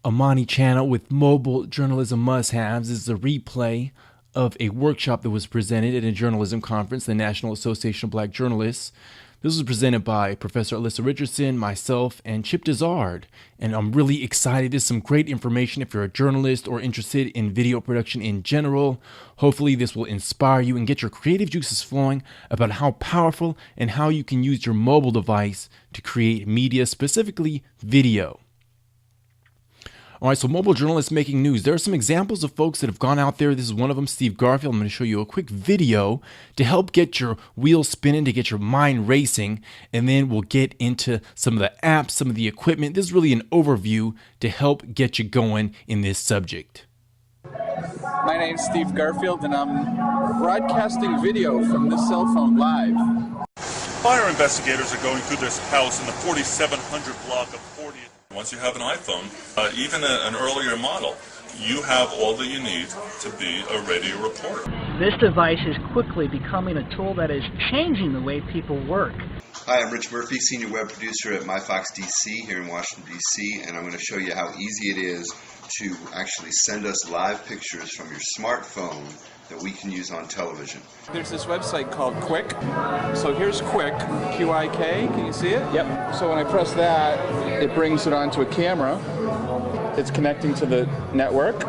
Amani channel with Mobile Journalism Must-Haves. This is a replay of a workshop that was presented at a journalism conference, the National Association of Black Journalists. This was presented by Professor Alyssa Richardson, myself, and Chip Dizard. And I'm really excited. There's some great information if you're a journalist or interested in video production in general. Hopefully this will inspire you and get your creative juices flowing about how powerful and how you can use your mobile device to create media, specifically video. All right, so mobile journalists making news. There are some examples of folks that have gone out there. This is one of them, Steve Garfield. I'm going to show you a quick video to help get your wheels spinning, to get your mind racing, and then we'll get into some of the apps, some of the equipment. This is really an overview to help get you going in this subject. My name's Steve Garfield, and I'm broadcasting video from this cell phone live. Fire investigators are going through this house in the 4700 block of 40th. Once you have an iPhone, even an earlier model, you have all that you need to be a radio reporter. This device is quickly becoming a tool that is changing the way people work. Hi, I'm Rich Murphy, Senior Web Producer at MyFox DC here in Washington, D.C., and I'm going to show you how easy it is to actually send us live pictures from your smartphone that we can use on television. There's this website called Qik. So here's Qik, Q-I-K. Can you see it? Yep. So when I press that, it brings it onto a camera. It's connecting to the network.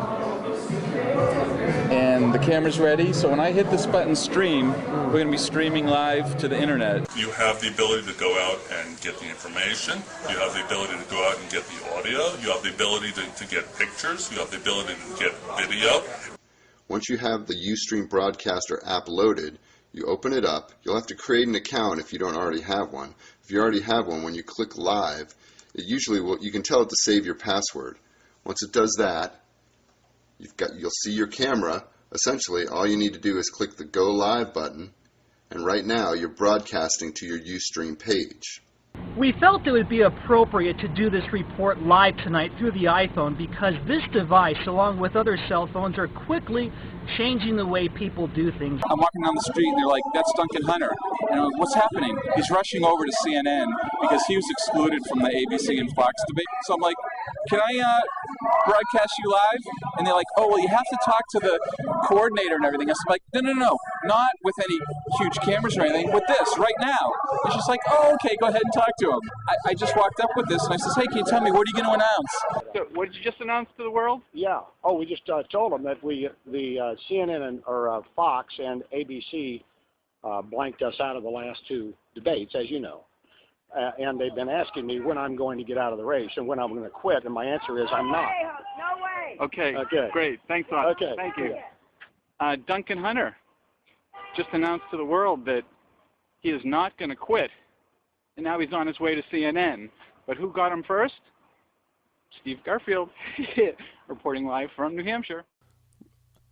And the camera's ready. So when I hit this button, stream, we're going to be streaming live to the internet. You have the ability to go out and get the information. You have the ability to go out and get the audio. You have the ability to get pictures. You have the ability to get video. Once you have the Ustream Broadcaster app loaded, you open it up. You'll have to create an account if you don't already have one. If you already have one, when you click live, it usually will, you can tell it to save your password. Once it does that, you'll see your camera. Essentially, all you need to do is click the Go Live button, and right now you're broadcasting to your Ustream page. We felt it would be appropriate to do this report live tonight through the iPhone because this device, along with other cell phones, are quickly changing the way people do things. I'm walking down the street and they're like, "That's Duncan Hunter." And I'm like, "What's happening?" He's rushing over to CNN because he was excluded from the ABC and Fox debate. So I'm like, "Can I broadcast you live?" And they're like, "Oh, well, you have to talk to the coordinator and everything." I'm like, No, not with any huge cameras or anything, with this, right now. And she's like, "Oh, okay, go ahead and talk to him." I just walked up with this and I says, "Hey, can you tell me, what are you going to announce?" So what did you just announce to the world? Yeah. Oh, we just told them that the CNN or Fox and ABC blanked us out of the last two debates, as you know. And they've been asking me when I'm going to get out of the race and when I'm going to quit, and my answer is I'm not. No way. Okay. Great. Thanks a lot. Okay. Thank you. Duncan Hunter just announced to the world that he is not going to quit, and now he's on his way to CNN. But who got him first? Steve Garfield, reporting live from New Hampshire.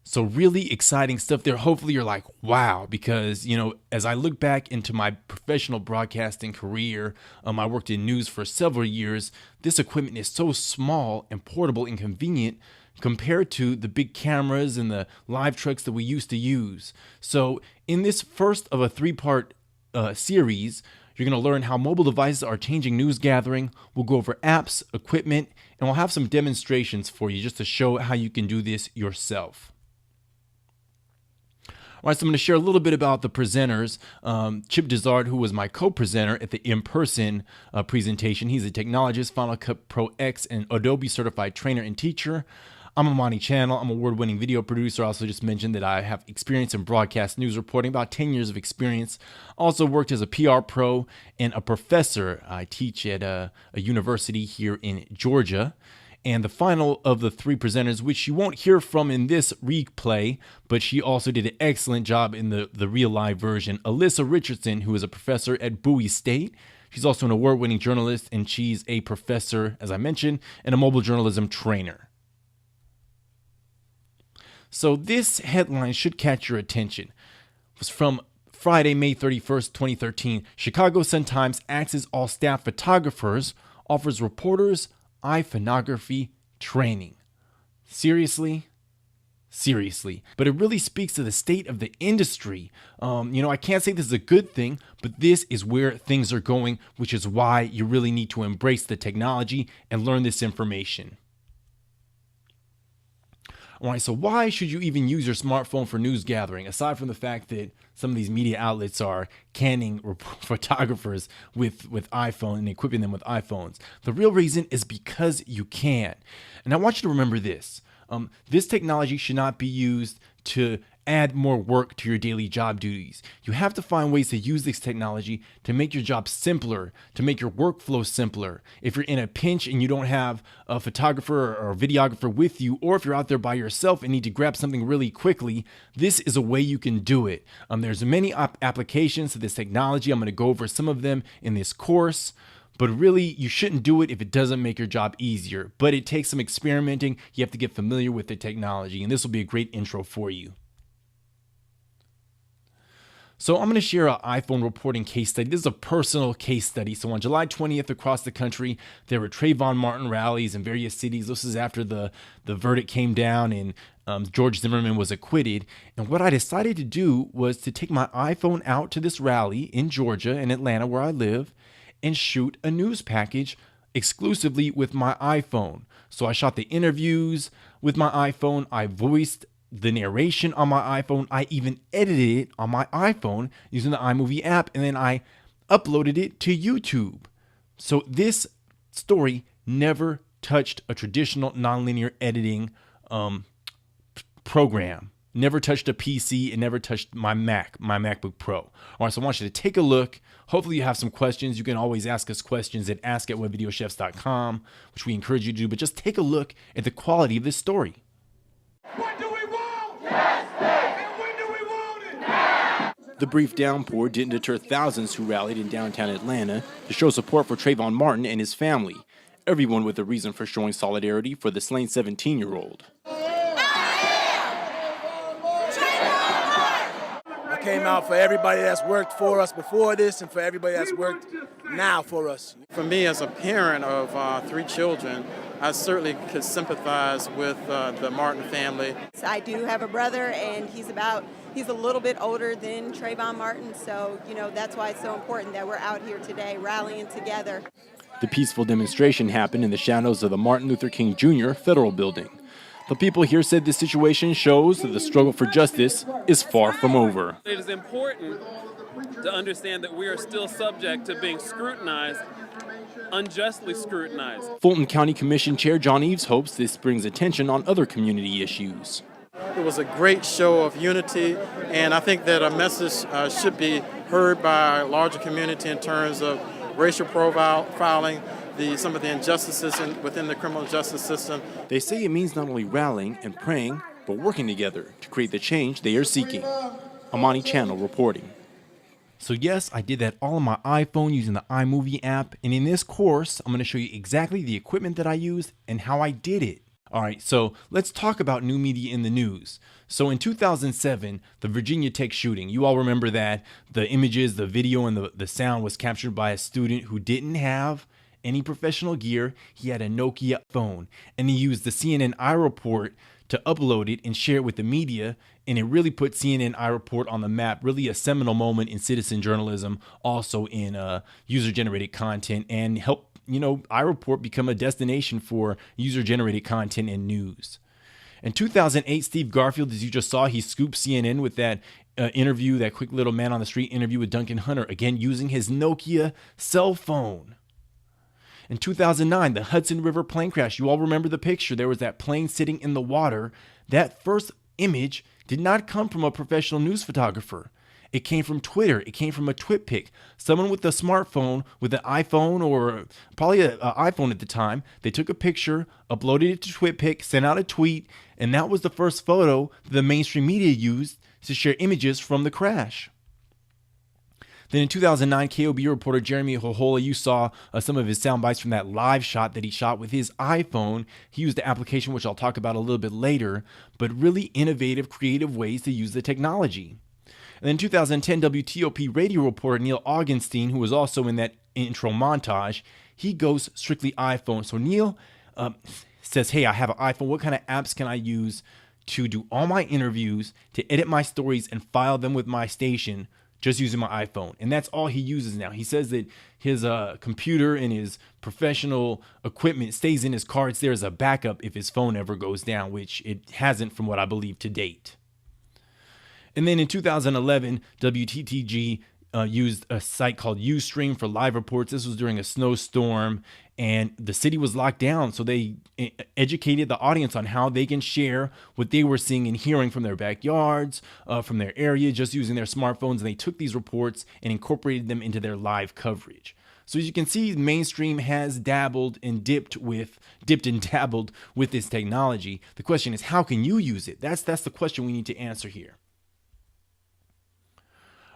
So really exciting stuff there. Hopefully you're like, wow, because, as I look back into my professional broadcasting career, I worked in news for several years. This equipment is so small and portable and convenient compared to the big cameras and the live trucks that we used to use. So in this first of a three-part series, you're going to learn how mobile devices are changing news gathering. We'll go over apps, equipment, and we'll have some demonstrations for you just to show how you can do this yourself. All right, so I'm going to share a little bit about the presenters. Chip Dizard, who was my co-presenter at the in-person presentation. He's a technologist, Final Cut Pro X, and Adobe certified trainer and teacher. I'm Amani Channel. I'm an award-winning video producer. I also just mentioned that I have experience in broadcast news reporting, about 10 years of experience. Also worked as a PR pro and a professor. I teach at a university here in Georgia. And the final of the three presenters, which you won't hear from in this replay, but she also did an excellent job in the real live version, Alyssa Richardson, who is a professor at Bowie State. She's also an award-winning journalist, and she's a professor, as I mentioned, and a mobile journalism trainer. So this headline should catch your attention. It was from Friday, May 31st, 2013. Chicago Sun-Times axes all staff photographers, offers reporters iPhoneography training. Seriously? But it really speaks to the state of the industry. I can't say this is a good thing, but this is where things are going, which is why you really need to embrace the technology and learn this information. All right, so why should you even use your smartphone for news gathering, aside from the fact that some of these media outlets are canning photographers with iPhone and equipping them with iPhones? The real reason is because you can. And I want you to remember this. This technology should not be used to add more work to your daily job duties. You have to find ways to use this technology to make your job simpler, to make your workflow simpler. If you're in a pinch and you don't have a photographer or a videographer with you, or if you're out there by yourself and need to grab something really quickly, this is a way you can do it. There's many applications to this technology. I'm going to go over some of them in this course. But really, you shouldn't do it if it doesn't make your job easier. But it takes some experimenting. You have to get familiar with the technology, and this will be a great intro for you. So I'm going to share an iPhone reporting case study. This is a personal case study. So on July 20th across the country, there were Trayvon Martin rallies in various cities. This is after the verdict came down and George Zimmerman was acquitted. And what I decided to do was to take my iPhone out to this rally in Georgia and Atlanta, where I live, and shoot a news package exclusively with my iPhone. So I shot the interviews with my iPhone. I voiced the narration on my iPhone. I even edited it on my iPhone using the iMovie app, and then I uploaded it to YouTube. So this story never touched a traditional nonlinear editing program. Never touched a PC. It never touched my MacBook Pro. All right, so I want you to take a look. Hopefully you have some questions. You can always ask us questions at ask@webvideochefs.com, which we encourage you to do, but just take a look at the quality of this story. What do we want? Justice! And when do we want it? Now! The brief downpour didn't deter thousands who rallied in downtown Atlanta to show support for Trayvon Martin and his family, everyone with a reason for showing solidarity for the slain 17-year-old. Came out for everybody that's worked for us before this and for everybody that's worked now for us. For me, as a parent of 3 children, I certainly could sympathize with the Martin family. I do have a brother, and he's a little bit older than Trayvon Martin, so that's why it's so important that we're out here today rallying together. The peaceful demonstration happened in the shadows of the Martin Luther King Jr. Federal Building. The people here said this situation shows that the struggle for justice is far from over. It is important to understand that we are still subject to being scrutinized, unjustly scrutinized. Fulton County Commission Chair John Eves hopes this brings attention on other community issues. It was a great show of unity, and I think that a message should be heard by a larger community in terms of racial profiling, some of the injustices within the criminal justice system. They say it means not only rallying and praying, but working together to create the change they are seeking. Amani Channel reporting. So yes, I did that all on my iPhone using the iMovie app, and in this course, I'm going to show you exactly the equipment that I used and how I did it. All right, so let's talk about new media in the news. So in 2007, the Virginia Tech shooting, you all remember that the images, the video, and the sound was captured by a student who didn't have any professional gear. He had a Nokia phone, and he used the CNN iReport to upload it and share it with the media, and it really put CNN iReport on the map, really a seminal moment in citizen journalism, also in user-generated content, and help iReport become a destination for user-generated content and news. In 2008, Steve Garfield, as you just saw, he scooped CNN with that interview, that quick little man on the street interview with Duncan Hunter, again using his Nokia cell phone. In 2009, the Hudson River plane crash. You all remember the picture. There was that plane sitting in the water. That first image did not come from a professional news photographer. It came from Twitter. It came from a TwitPic. Someone with a smartphone, with an iPhone, or probably an iPhone at the time, they took a picture, uploaded it to TwitPic, sent out a tweet, and that was the first photo that the mainstream media used to share images from the crash. Then in 2009, KOB reporter Jeremy Hohola, you saw some of his sound bites from that live shot that he shot with his iPhone. He used the application, which I'll talk about a little bit later, but really innovative, creative ways to use the technology. And then 2010, WTOP radio reporter Neil Augenstein, who was also in that intro montage, he goes strictly iPhone. So Neil says, hey, I have an iPhone. What kind of apps can I use to do all my interviews, to edit my stories and file them with my station just using my iPhone. And that's all he uses now. He says that his computer and his professional equipment stays in his car. It's there as a backup if his phone ever goes down, which it hasn't from what I believe to date. And then in 2011, WTTG used a site called Ustream for live reports. This was during a snowstorm and the city was locked down. So they educated the audience on how they can share what they were seeing and hearing from their backyards, from their area, just using their smartphones. And they took these reports and incorporated them into their live coverage. So as you can see, mainstream has dabbled and dipped and dabbled with this technology. The question is, how can you use it? That's the question we need to answer here.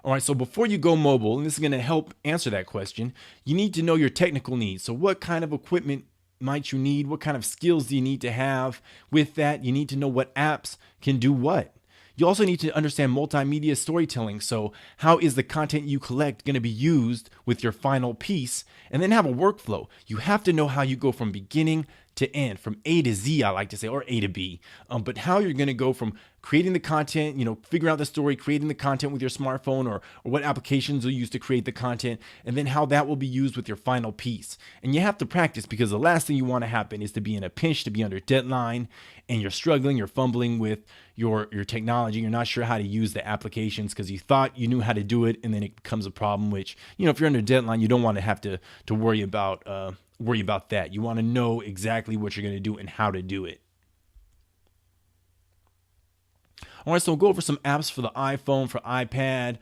All right, so before you go mobile, and this is going to help answer that question, you need to know your technical needs. So what kind of equipment might you need? What kind of skills do you need to have? With that, you need to know what apps can do what. You also need to understand multimedia storytelling. So how is the content you collect going to be used with your final piece? And then have a workflow. You have to know how you go from beginning to end, from A to Z, I like to say, or A to B. But how you're going to go from creating the content, figuring out the story, creating the content with your smartphone, or what applications you'll use to create the content, and then how that will be used with your final piece. And you have to practice, because the last thing you want to happen is to be in a pinch, to be under deadline, and you're struggling, you're fumbling with your technology, you're not sure how to use the applications because you thought you knew how to do it, and then it becomes a problem, which, if you're under deadline, you don't want to have to worry about that. You want to know exactly what you're going to do and how to do it. All right, so we'll go over some apps for the iPhone, for iPad.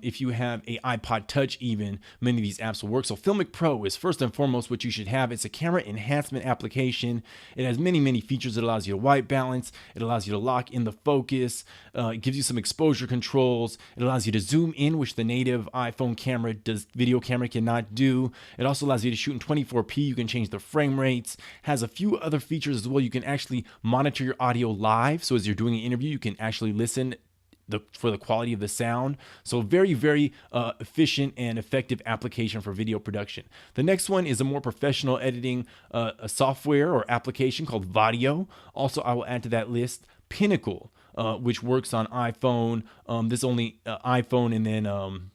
If you have a iPod Touch even, many of these apps will work. So Filmic Pro is first and foremost what you should have. It's a camera enhancement application. It has many, many features. It allows you to white balance. It allows you to lock in the focus. It gives you some exposure controls. It allows you to zoom in, which the native iPhone camera video camera cannot do. It also allows you to shoot in 24p. You can change the frame rates. Has a few other features as well. You can actually monitor your audio live. So as you're doing an interview, you can actually listen for the quality of the sound. So very, very efficient and effective application for video production. The next one is a more professional editing software or application called Vadio. Also, I will add to that list Pinnacle, which works on iPhone. This only iPhone, and then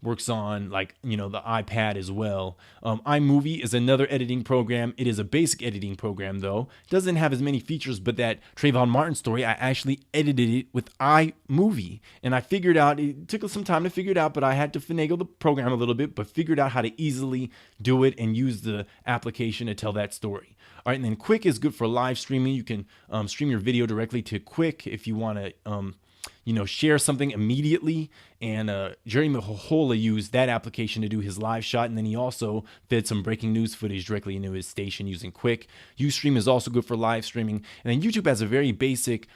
works on the iPad as well. iMovie is another editing program. It is a basic editing program though. It doesn't have as many features, but that Trayvon Martin story, I actually edited it with iMovie. And I figured out, it took some time to figure it out, but I had to finagle the program a little bit, but figured out how to easily do it and use the application to tell that story. All right, and then Quick is good for live streaming. You can stream your video directly to Quick if you want to share something immediately. And Jerry Mahola used that application to do his live shot. And then he also fed some breaking news footage directly into his station using Quick. Ustream is also good for live streaming. And then YouTube has a very basic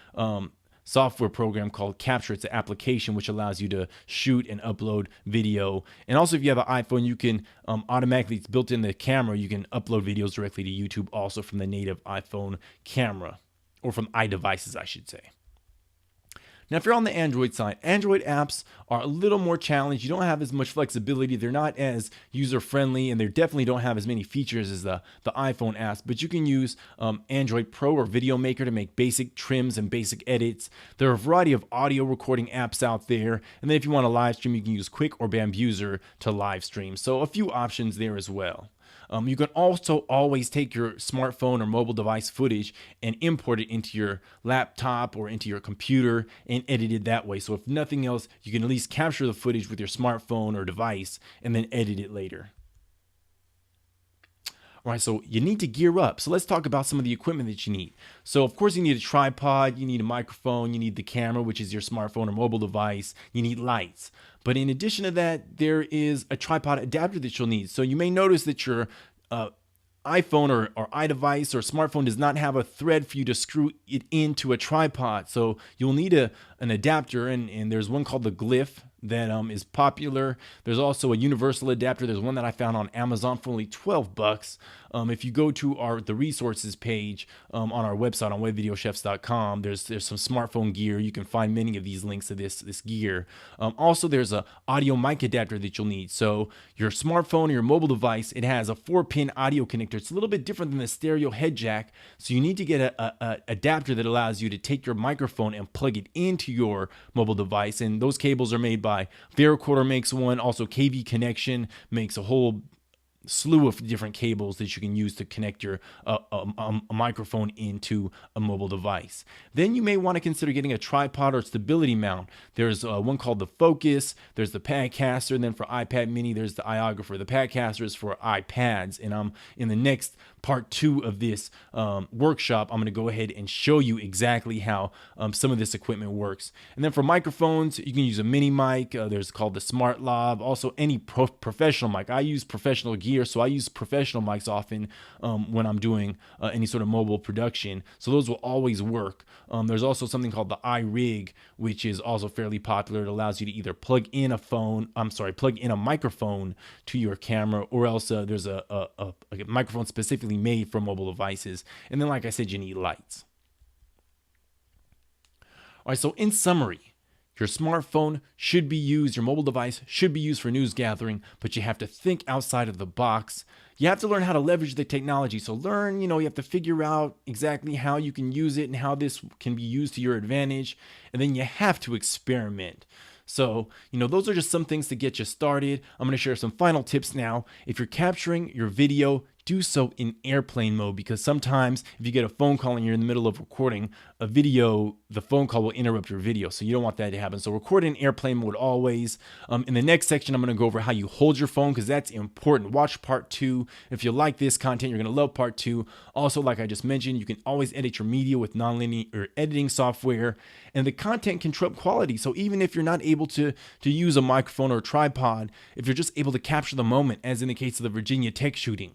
software program called Capture. It's an application which allows you to shoot and upload video. And also if you have an iPhone, you can automatically, it's built in the camera, you can upload videos directly to YouTube also from the native iPhone camera, or from iDevices, I should say. Now, if you're on the Android side, Android apps are a little more challenged. You don't have as much flexibility. They're not as user-friendly, and they definitely don't have as many features as the iPhone apps. But you can use Android Pro or Video Maker to make basic trims and basic edits. There are a variety of audio recording apps out there. And then if you want to live stream, you can use Quick or Bambuser to live stream. So a few options there as well. You can also always take your smartphone or mobile device footage and import it into your laptop or into your computer and edit it that way. So if nothing else, you can at least capture the footage with your smartphone or device and then edit it later. All right, so you need to gear up. So let's talk about some of the equipment that you need. So of course you need a tripod, you need a microphone, you need the camera, which is your smartphone or mobile device, you need lights. But in addition to that, there is a tripod adapter that you'll need. So you may notice that your iPhone or iDevice or smartphone does not have a thread for you to screw it into a tripod. So you'll need an adapter, and there's one called the Glyph that is popular. There's also a universal adapter. There's one that I found on Amazon for only $12. If you go to the resources page on our website on webvideochefs.com, there's some smartphone gear. You can find many of these links to this gear. Also, there's a audio mic adapter that you'll need. So your smartphone or your mobile device, it has a 4-pin audio connector. It's a little bit different than the stereo head jack. So you need to get a adapter that allows you to take your microphone and plug it into your mobile device. And those cables are made by Wi-Fi. Varicorder makes one. Also, KV Connection makes a whole slew of different cables that you can use to connect your a microphone into a mobile device. Then you may want to consider getting a tripod or stability mount. There's one called the Focus, there's the Padcaster, and then for iPad mini there's the iOgrapher. The Padcaster is for iPads, and I'm in the next part 2 of this workshop, I'm going to go ahead and show you exactly how some of this equipment works. And then for microphones, you can use a mini mic. There's called the Smart Lav. Also, any professional mic. I use professional gear, so I use professional mics often when I'm doing any sort of mobile production. So those will always work. There's also something called the iRig, which is also fairly popular. It allows you to either plug in a microphone to your camera, or else there's a microphone specifically made for mobile devices. And then, like I said, you need lights. All right, so in summary, your smartphone should be used, your mobile device should be used for news gathering, but you have to think outside of the box. You have to learn how to leverage the technology. So you have to figure out exactly how you can use it and how this can be used to your advantage. And then you have to experiment. So, those are just some things to get you started. I'm going to share some final tips now. If you're capturing your video, do so in airplane mode, because sometimes if you get a phone call and you're in the middle of recording a video, the phone call will interrupt your video. So you don't want that to happen. So record in airplane mode always. In the next section, I'm going to go over how you hold your phone, because that's important. Watch part 2. If you like this content, you're going to love part 2. Also, like I just mentioned, you can always edit your media with nonlinear editing software, and the content can trump quality. So even if you're not able to use a microphone or a tripod, if you're just able to capture the moment, as in the case of the Virginia Tech shooting,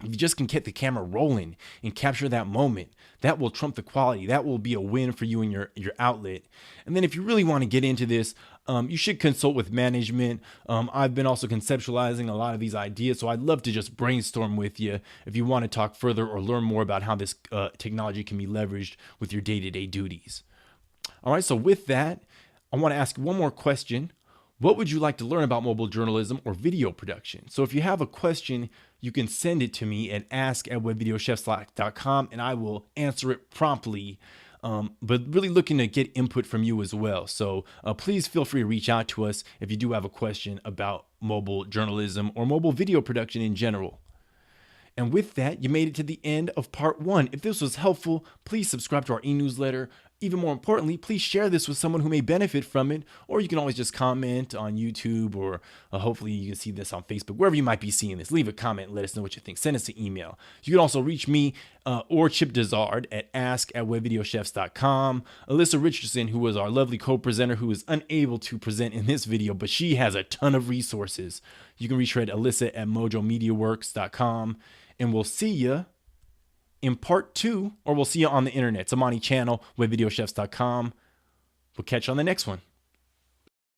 if you just can get the camera rolling and capture that moment, that will trump the quality. That will be a win for you and your outlet. And then if you really want to get into this, you should consult with management. I've been also conceptualizing a lot of these ideas, so I'd love to just brainstorm with you if you want to talk further or learn more about how this technology can be leveraged with your day-to-day duties. All right, so with that, I want to ask one more question. What would you like to learn about mobile journalism or video production? So if you have a question, you can send it to me at ask@webvideochefs.com, and I will answer it promptly. But really looking to get input from you as well. So please feel free to reach out to us if you do have a question about mobile journalism or mobile video production in general. And with that, you made it to the end of part 1. If this was helpful, please subscribe to our e-newsletter. Even more importantly, please share this with someone who may benefit from it, or you can always just comment on YouTube, or hopefully you can see this on Facebook, wherever you might be seeing this. Leave a comment and let us know what you think. Send us an email. You can also reach me or Chip Dizard at ask@webvideochefs.com. Alyssa Richardson, who was our lovely co-presenter who is unable to present in this video, but she has a ton of resources. You can reach her at alyssa@mojomediaworks.com, and we'll see you in part 2, or we'll see you on the internet. It's Amani channel, webvideochefs.com. We'll catch you on the next one.